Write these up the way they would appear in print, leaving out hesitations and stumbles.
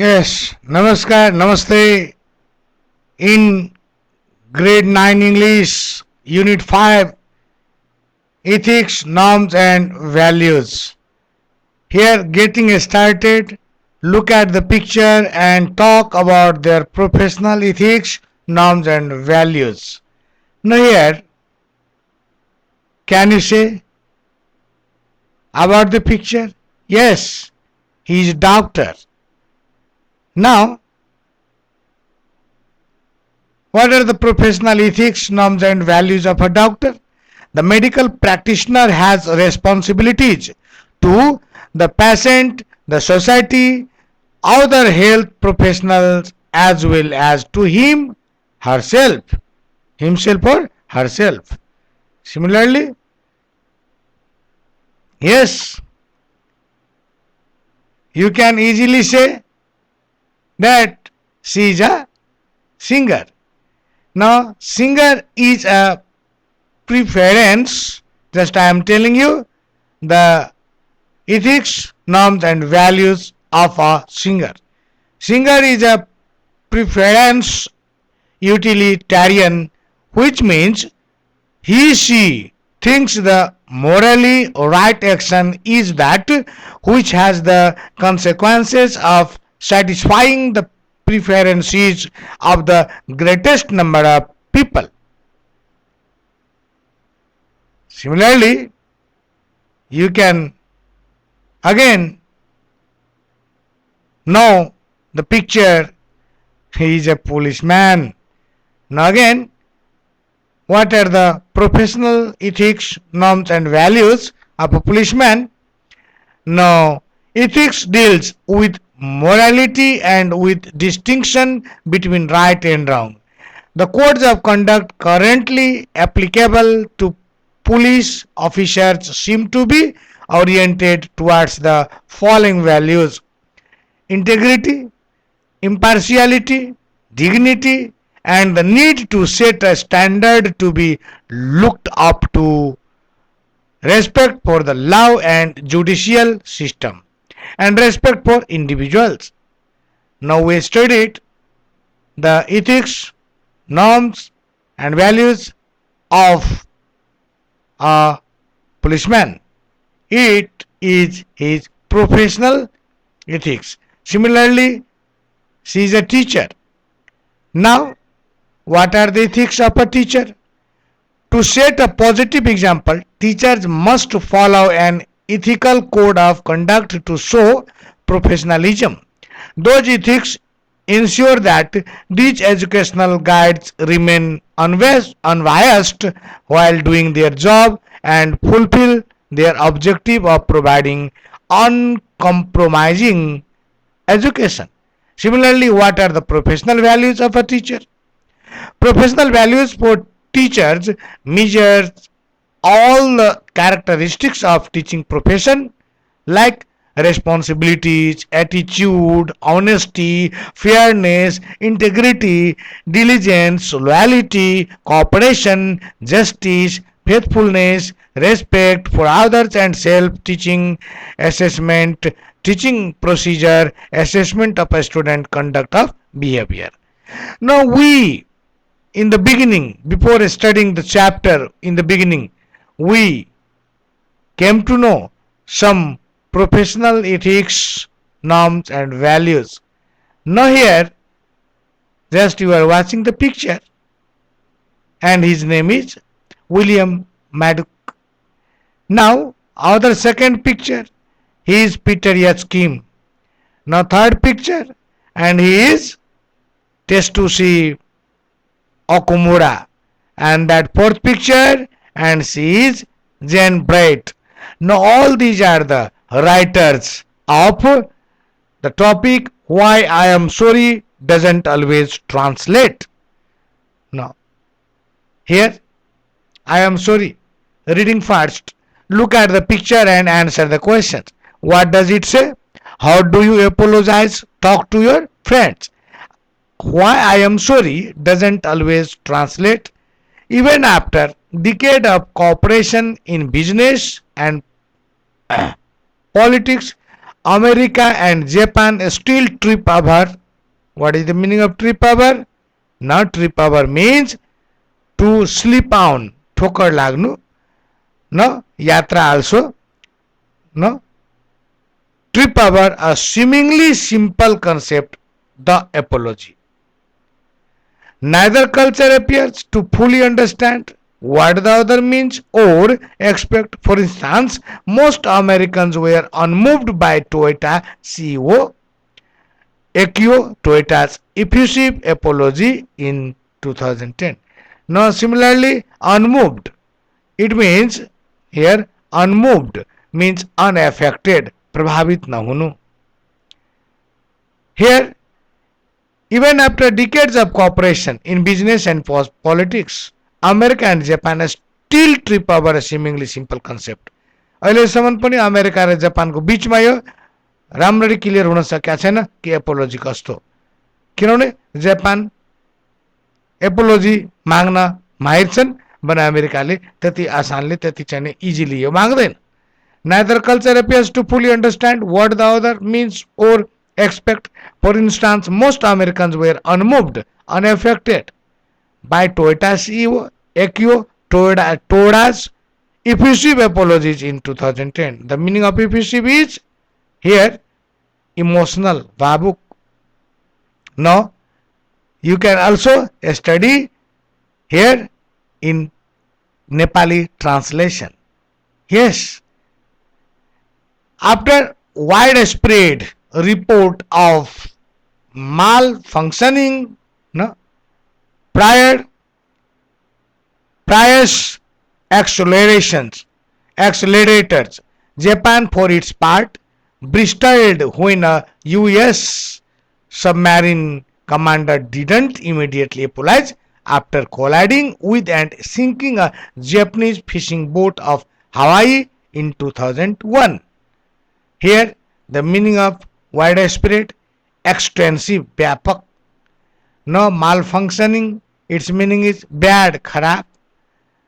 Yes, Namaskar, Namaste. In grade 9 English, Unit-5, Ethics, Norms and Values. Here, getting started, look at the picture and talk about their professional ethics, norms and values. Now here, can you say about the picture? Yes, he is doctor. Now, what are the professional ethics, norms and values of a doctor? The medical practitioner has responsibilities to the patient, the society, other health professionals as well as to herself, himself or herself. Similarly, yes, you can easily say that she is a singer. Now, singer is a preference. Just I am telling you the ethics, norms and values of a singer. Singer is a preference utilitarian, which means she thinks the morally right action is that which has the consequences of satisfying the preferences of the greatest number of people. Similarly, you can again know the picture. He is a policeman. Now again, what are the professional ethics, norms and values of a policeman? Now, ethics deals with morality and with distinction between right and wrong. The codes of conduct currently applicable to police officers seem to be oriented towards the following values: integrity, impartiality, dignity, and the need to set a standard to be looked up to, respect for the law and judicial system, and respect for individuals. Now we studied the ethics, norms, and values of a policeman. It is his professional ethics. Similarly, she is a teacher. Now, what are the ethics of a teacher? To set a positive example, teachers must follow an ethical code of conduct to show professionalism. Those ethics ensure that these educational guides remain unbiased while doing their job and fulfill their objective of providing uncompromising education. Similarly, what are the professional values of a teacher? Professional values for teachers measure all the characteristics of teaching profession like responsibilities, attitude, honesty, fairness, integrity, diligence, loyalty, cooperation, justice, faithfulness, respect for others and self-teaching, assessment, teaching procedure, assessment of a student conduct of behavior. Now we in the beginning, before studying the chapter, in the beginning, we came to know some professional ethics, norms, and values. Now, here, just you are watching the picture, and his name is William Maddock. Now, other second picture, he is Peter Yatskim. Now, third picture, and he is Testusi Okumura, and that fourth picture, and she is Jane Bright. Now all these are the writers of the topic why I am sorry doesn't always translate. Now here I am sorry. Reading first. Look at the picture and answer the questions. What does it say? How do you apologize? Talk to your friends. Why I am sorry doesn't always translate. Even after decade of cooperation in business and politics, America and Japan still trip over. What is the meaning of trip over? Now trip over means to slip on, ठोकर लाग्नु. No, yatra also. No, trip over a seemingly simple concept, the apology. Neither culture appears to fully understand what the other means or expect. For instance, most Americans were unmoved by Toyota CEO Akio Toyota's effusive apology in 2010. Now, similarly, unmoved, it means here unmoved means unaffected, प्रभावित न हुनु. Here, even after decades of cooperation in business and politics, America and Japan still trip over a seemingly simple concept. अहिलेसम्म पनि America र जापानको बीचमा यो राम्ररी clear हुन सकेका छैन कि एपोलोजी कस्तो. किनभने जापान एपोलोजी माग्न माहिर छन् भने अमेरिकाले त्यति आसानले त्यति चाहिँ easily yo माग्दैन. Neither culture appears to fully understand what the other means or expect. For instance, most Americans were unmoved, unaffected by Toyota CEO Akio Toyoda's effusive apologies in 2010. The meaning of effusive is here emotional, भावुक. Now, you can also study here in Nepali translation. Yes, after widespread report of malfunctioning, no, prior accelerators, Japan for its part bristled when a US submarine commander didn't immediately apologize after colliding with and sinking a Japanese fishing boat off Hawaii in 2001. Here, the meaning of widespread, extensive, व्यापक. No, malfunctioning, its meaning is bad, खराब.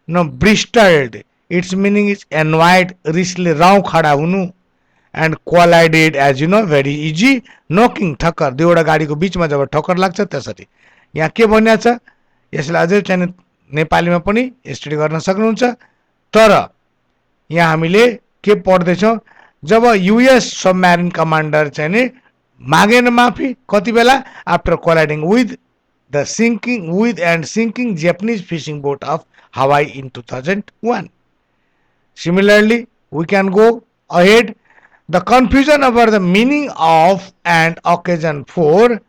No, bristled, its meaning is annoyed, रिसले राउ खडा हुनु. And collided, as you know, very easy, knocking, Thakkar. दुईवटा गाडीको बीचमा जब ठक्कर लाग्छ त्यसरी. यहाँ के भनिएको छ यसलाई अझै चाहिँ नेपालीमा पनि स्टडी गर्न सक्नुहुन्छ. तर यहाँ हामीले के पढ्दैछौँ जब युएस सबमरिन कमान्डर चाहिँ नि मागेन माफी कति बेला after colliding with the sinking Japanese fishing boat off Hawaii in 2001. Similarly, we can go ahead. The confusion over the meaning of and occasion for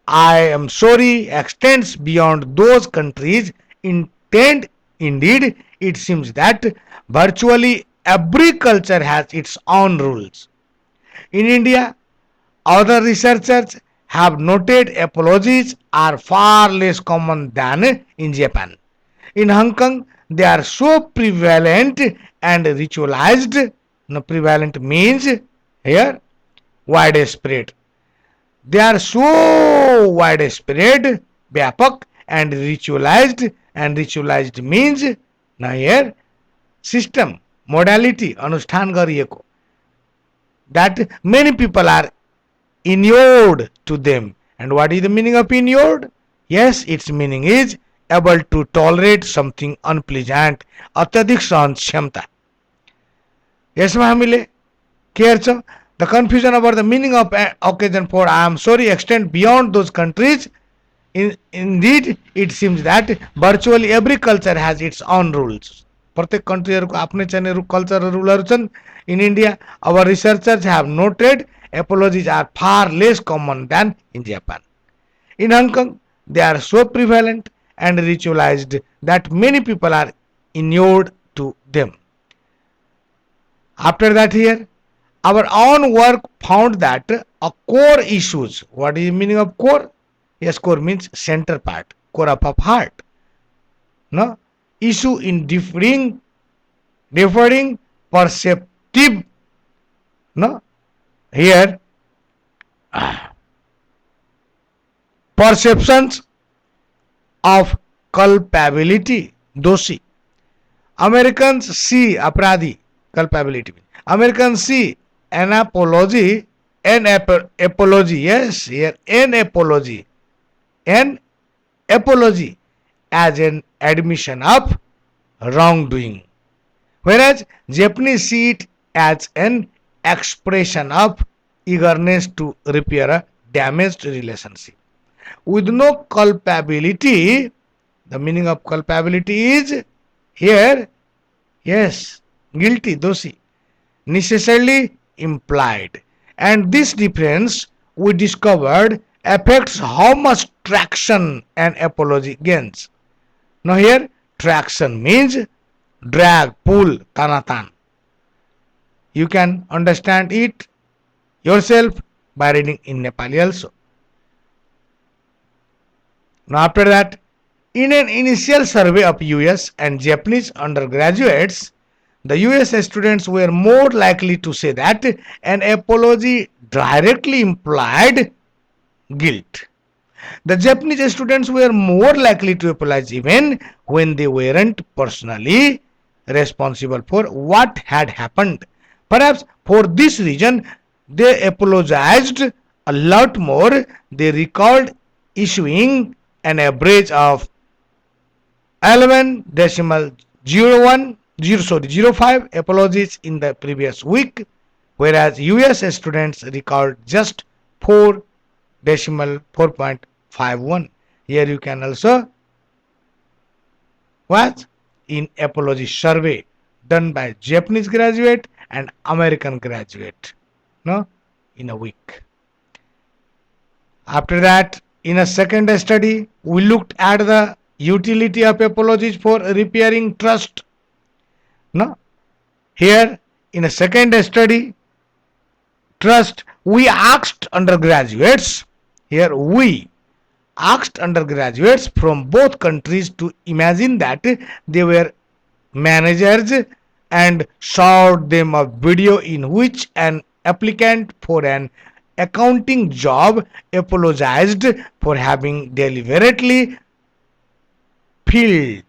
I am sorry extends beyond those countries' intent. Indeed, it seems that virtually every culture has its own rules. In India, other researchers have noted apologies are far less common than in Japan. In Hong Kong, they are so prevalent and ritualized. No, prevalent means here widespread. They are so widespread, व्यापक, and ritualized means now here system, modality, अनुष्ठान गरिएको, that many people are inured to them. And what is the meaning of inured? Yes, its meaning is able to tolerate something unpleasant, अत्यधिक सहन क्षमता. यसमा हामीले के हेर्छौँ the confusion about the meaning of occasion for I am sorry extend beyond those countries. Indeed, it seems that virtually every culture has its own rules. प्रत्येक कन्ट्रीहरूको आफ्नै चाहिँ कल्चर र रुलहरू छन्. In India, our researchers have noted apologies are far less common than in Japan. In Hong Kong, they are so prevalent and ritualized that many people are inured to them. After that here, our own work found that a core issues. What is the meaning of core? Yes, core means center part, core of heart. No, issue in differing perceptive. No, here perceptions of culpability, doshi. Americans see अपराधी, culpability. Americans see an apology, apology, yes, here an apology, an apology as an admission of wrongdoing, whereas Japanese see it as an expression of eagerness to repair a damaged relationship. With no culpability, the meaning of culpability is here, yes, guilty, doshi, necessarily implied. And this difference we discovered affects how much traction an apology gains. Now here traction means drag, pull, tanatan. You can understand it yourself by reading in Nepali also. Now after that, in an initial survey of US and Japanese undergraduates, the US students were more likely to say that an apology directly implied guilt. The Japanese students were more likely to apologize even when they weren't personally responsible for what had happened. Perhaps for this reason, they apologized a lot more. They recalled issuing an average of 11.01 apologies in the previous week, whereas US students recalled just 4.51. Here you can also watch in apology survey done by Japanese graduate and American graduate, no, in a week. After that, in a second study, we looked at the utility of apologies for repairing trust. No, here in a second study, trust, we asked undergraduates. Here we asked undergraduates from both countries to imagine that they were managers and showed them a video in which an applicant for an accounting job apologized for having deliberately filed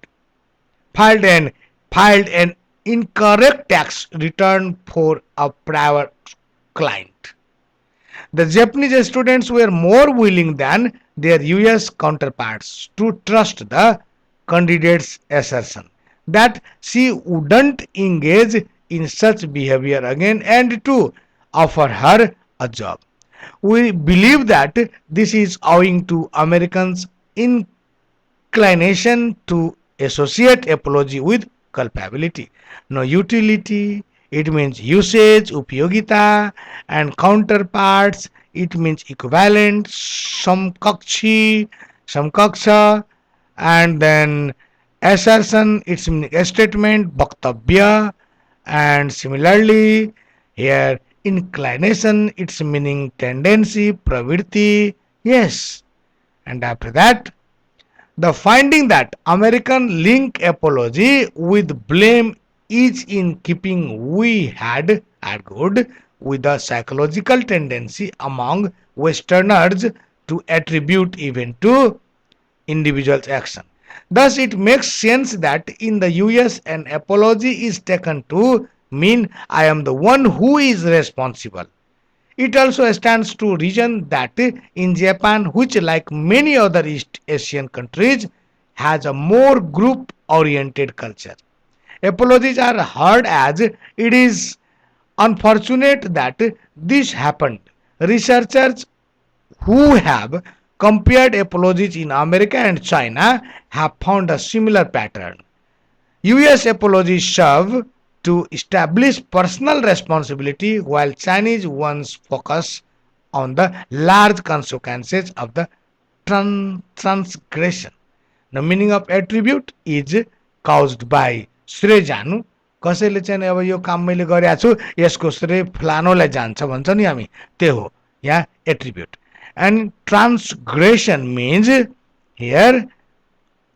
filed an filed an incorrect tax return for a private client. The Japanese students were more willing than their US counterparts to trust the candidate's assertion that she wouldn't engage in such behavior again and to offer her a job. We believe that this is owing to Americans' inclination to associate apology with culpability. No utility, it means usage, upyogita, and counterparts, it means equivalent, samkakshi, samkaksha, and then assertion, it's meaning a statement, bhaktabya, and similarly here inclination, it's meaning tendency, pravritti, yes. And after that, the finding that American link apology with blame is in keeping, we had argued, with the psychological tendency among Westerners to attribute event to individual's action. Thus, it makes sense that in the US an apology is taken to mean I am the one who is responsible. It also stands to reason that in Japan, which like many other East Asian countries, has a more group oriented culture, apologies are heard as it is unfortunate that this happened. Researchers who have compared apologies in America and China have found a similar pattern. US apologies serve to establish personal responsibility while Chinese ones focus on the large consequences of the transgression. The meaning of attribute is caused by श्रेय जानु, कसैले चाहिँ अब यो काम मैले गरेको छु यसको श्रेय फलानोलाई जान्छ भन्छ नि हामी, त्यो हो यहाँ attribute. And transgression means here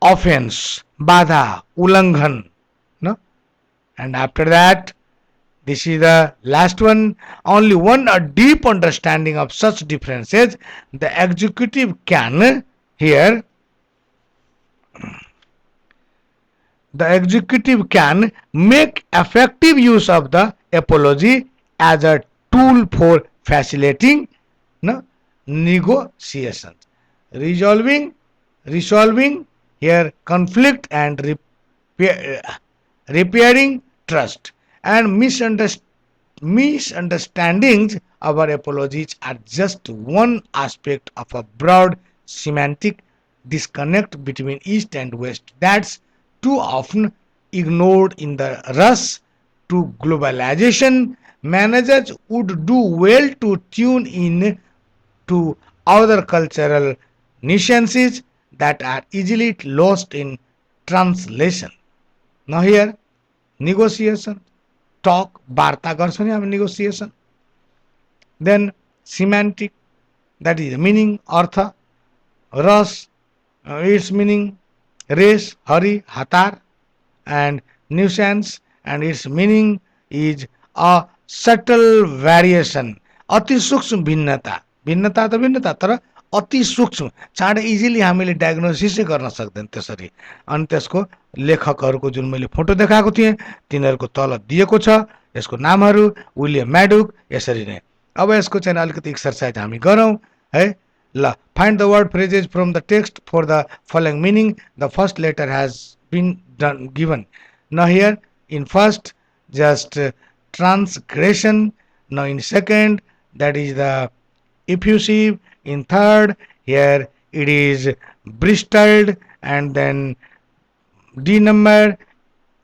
offense, bada, ulanghan. No? And after that, this is the last one. Only one a deep understanding of such differences, the executive can here, the executive can make effective use of the apology as a tool for facilitating no, negotiations, resolving, resolving here conflict and repairing trust and misunderstandings. Our apologies are just one aspect of a broad semantic disconnect between East and West that's too often ignored in the rush to globalization. Managers would do well to tune in to other cultural nuances that are easily lost in translation. Now here, negotiation, talk, वार्ता गर्छौँ नि हामी negotiation. Then semantic, that is meaning, artha, रस, its meaning, race, hurry, hatar, and nuisance, and its meaning is a subtle variation. अति सूक्ष्म भिन्नता, भिन्नता त भिन्नता तर अति सूक्ष्म, चाँडै इजिली हामीले डायग्नोसिसै गर्न सक्दैन त्यसरी. अनि त्यसको लेखकहरूको जुन मैले फोटो देखाएको थिएँ तिनीहरूको तल दिएको छ यसको नामहरू विलियम म्याडुक. यसरी नै अब यसको चाहिँ अलिकति एक्सरसाइज हामी गरौँ है. ल, find the word phrases from the text for the following meaning. The first letter has been done given. Now here in first just transgression. Now in second that is the effusive. In third here it is bristled, and then D number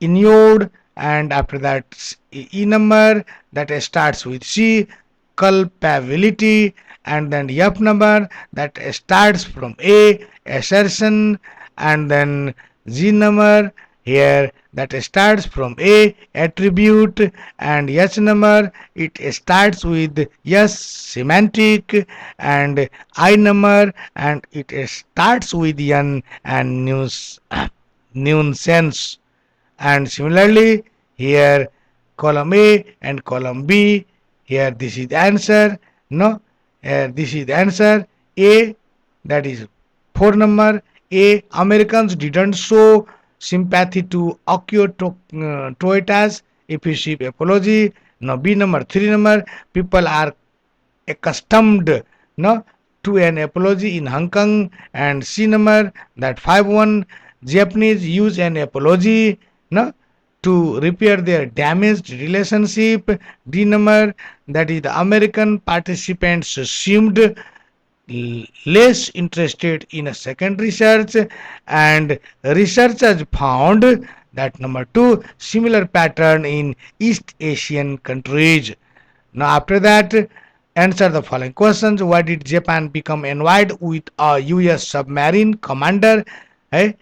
inured, and after that E number that starts with C, culpability, and then F number that starts from A, assertion, and then G number here that starts from A, attribute, and H number it starts with yes, semantic, and I number and it starts with N and nuisance. And similarly here column A and column B, here this is the answer. No, here this is the answer. A, that is 4 number. A, Americans didn't show sympathy to Akio Toyota's effusive apology. Now B number, 3 number, people are accustomed no, to an apology in Hong Kong. And C number, that 5-1, Japanese use an apology no, to repair their damaged relationship. D number, that is the American participants seemed less interested in a second research, and researchers found that number 2 similar pattern in East Asian countries. Now after that answer the following questions. Why did Japan become envied with a US submarine commander? Eh?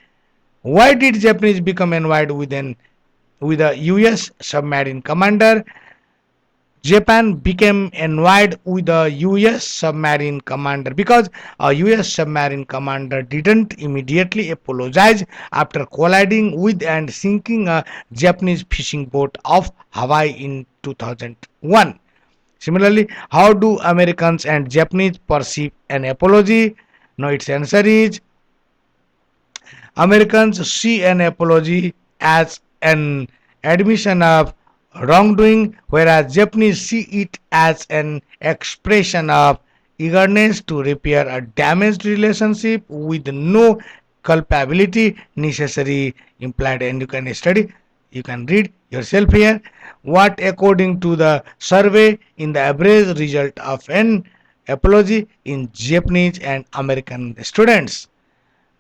Why did Japanese become envied with a US submarine commander? Japan became envied with a US submarine commander because a US submarine commander didn't immediately apologize after colliding with and sinking a Japanese fishing boat off Hawaii in 2001. Similarly, how do Americans and Japanese perceive an apology? Now its answer is Americans see an apology as an admission of wrongdoing, whereas Japanese see it as an expression of eagerness to repair a damaged relationship with no culpability necessary implied. And you can study, you can read yourself here what according to the survey in the average result of an apology in Japanese and American students.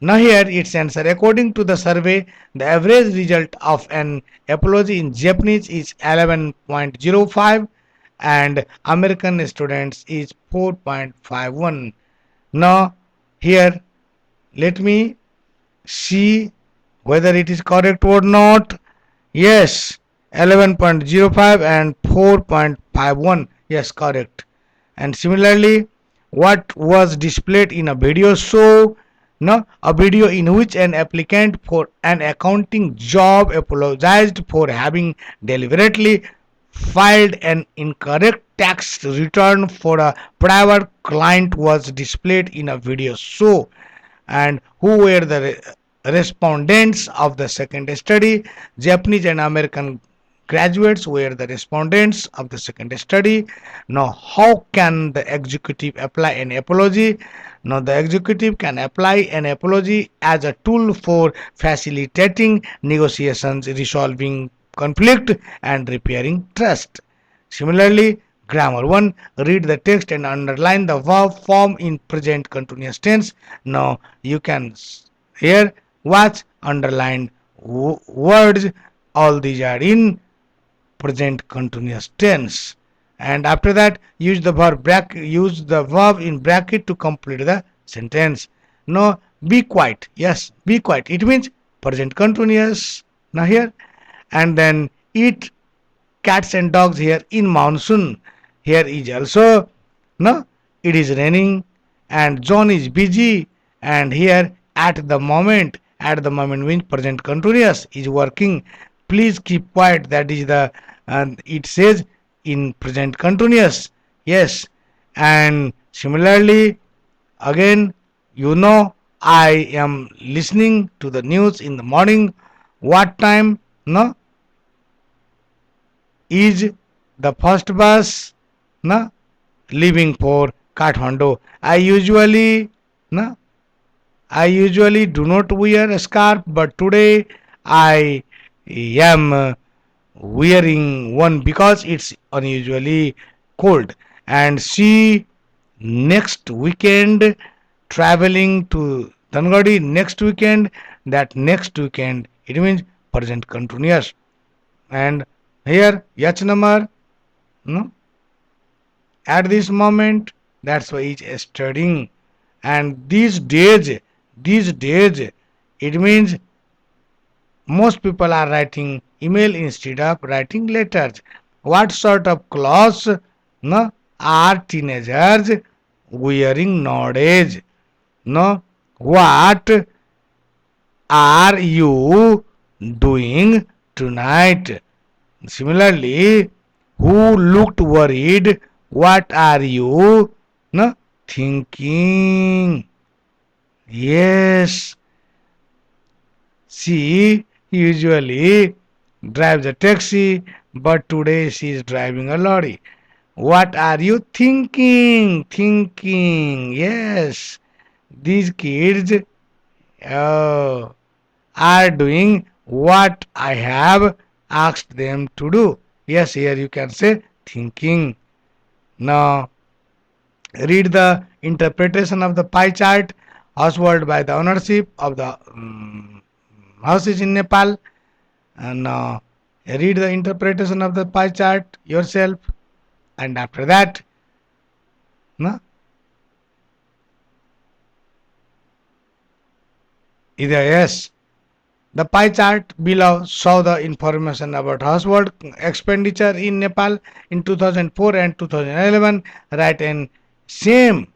Now here its answer. According to the survey, the average result of an apology in Japanese is 11.05 and American students is 4.51. Now here let me see whether it is correct or not. Yes, 11.05 and 4.51. Yes, correct. And similarly, what was displayed in a video show? No, a video in which an applicant for an accounting job apologized for having deliberately filed an incorrect tax return for a private client was displayed in a video show. And who were the respondents of the second study? Japanese and American graduates were the respondents of the second study. Now, how can the executive apply an apology? Now, the executive can apply an apology as a tool for facilitating negotiations, resolving conflict, and repairing trust. Similarly, grammar 1, read the text and underline the verb form in present continuous tense. Now, you can here watch underlined words. All these are in present continuous tense. And after that, use the verb in bracket to complete the sentence. Now, be quiet. Yes, be quiet. It means present continuous. Now here, and then eat cats and dogs here in monsoon. Here is also no, it is raining and John is busy, and here at the moment means present continuous is working. Please keep quiet. That is the and it says in present continuous. Yes, and similarly again, I am listening to the news in the morning. What time? No, is the first bus na leaving for Kathmandu. Na I usually do not wear a scarf, but today I am wearing one because it's unusually cold. And see, next weekend traveling to Dangadi next weekend. That next weekend it means present continuous. And here H number, no, at this moment, that's why he's studying. And these days it means most people are writing email instead of writing letters. What sort of clothes, no, are teenagers wearing nowadays? No, what are you doing tonight? Similarly, who looked worried? What are you, no, thinking? Yes, she usually drives a taxi, but today she is driving a lorry. What are you thinking? Thinking. Yes, these kids uh, are doing what I have asked them to do. Yes, here you can say thinking. Now, read the interpretation of the pie chart. Household by the ownership of the houses in Nepal. And read the interpretation of the pie chart yourself. And after that, no, either yes. The pie chart below show the information about household expenditure in Nepal in 2004 and 2011. Write in same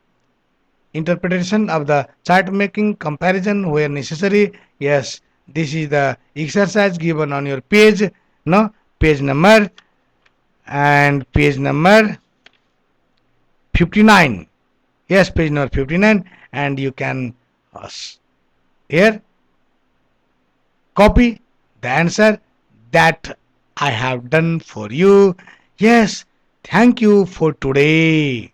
interpretation of the chart making comparison where necessary. Yes, this is the exercise given on your page. No, page number and page number 59. Yes, page number 59, and you can here copy the answer that I have done for you. Yes, thank you for today.